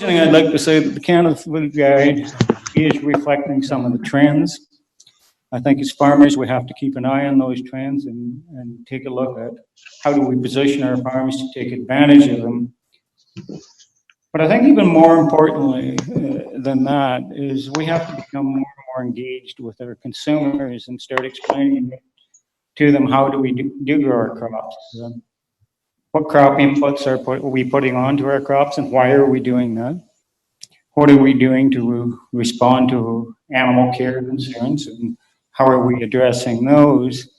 thing I'd like to say that the Canada Food Guide is reflecting some of the trends. I think as farmers, we have to keep an eye on those trends and take a look at how do we position our farms to take advantage of them. But I think even more importantly than that is we have to become more and more engaged with our consumers and start explaining to them how do we do grow our crops. What crop inputs are we putting onto our crops and why are we doing that? What are we doing to respond to animal care concerns and how are we addressing those?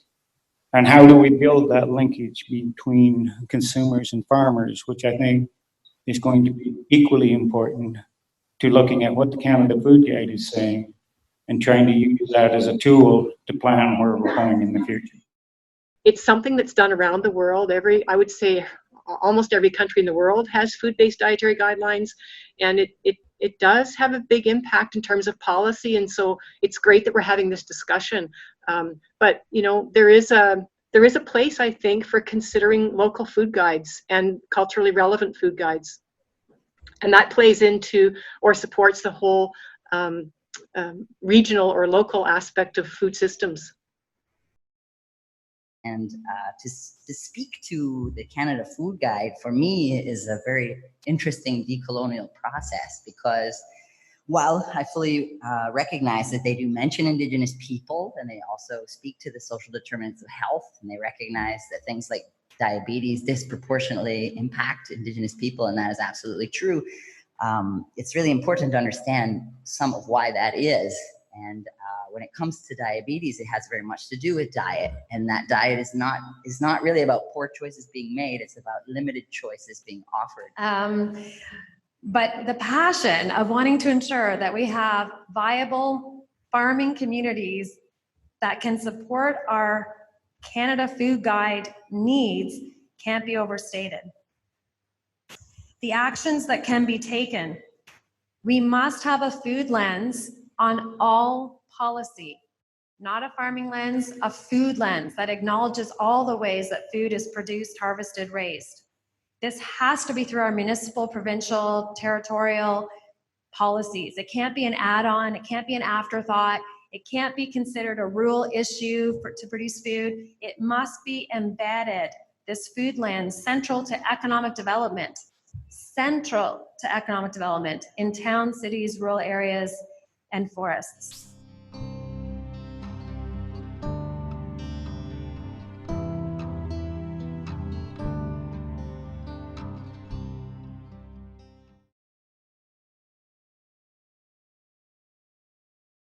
And how do we build that linkage between consumers and farmers, which I think is going to be equally important to looking at what the Canada Food Guide is saying and trying to use that as a tool to plan where we're going in the future. It's something that's done around the world. I would say almost every country in the world has food-based dietary guidelines, and it does have a big impact in terms of policy, and so it's great that we're having this discussion. But you know, there is a place, I think, for considering local food guides and culturally relevant food guides, and that plays into or supports the whole regional or local aspect of food systems. And to speak to the Canada Food Guide, for me, is a very interesting decolonial process, because while I fully recognize that they do mention Indigenous people, and they also speak to the social determinants of health, and they recognize that things like diabetes disproportionately impact Indigenous people, and that is absolutely true, it's really important to understand some of why that is. And when it comes to diabetes, it has very much to do with diet, and that diet is not really about poor choices being made. It's about limited choices being offered. But the passion of wanting to ensure that we have viable farming communities that can support our Canada Food Guide needs can't be overstated. The actions that can be taken, we must have a food lens on all policy, not a farming lens, a food lens that acknowledges all the ways that food is produced, harvested, raised. This has to be through our municipal, provincial, territorial policies. It can't be an add-on, it can't be an afterthought, it can't be considered a rural issue to produce food. It must be embedded, this food lens, central to economic development in towns, cities, rural areas, and forests.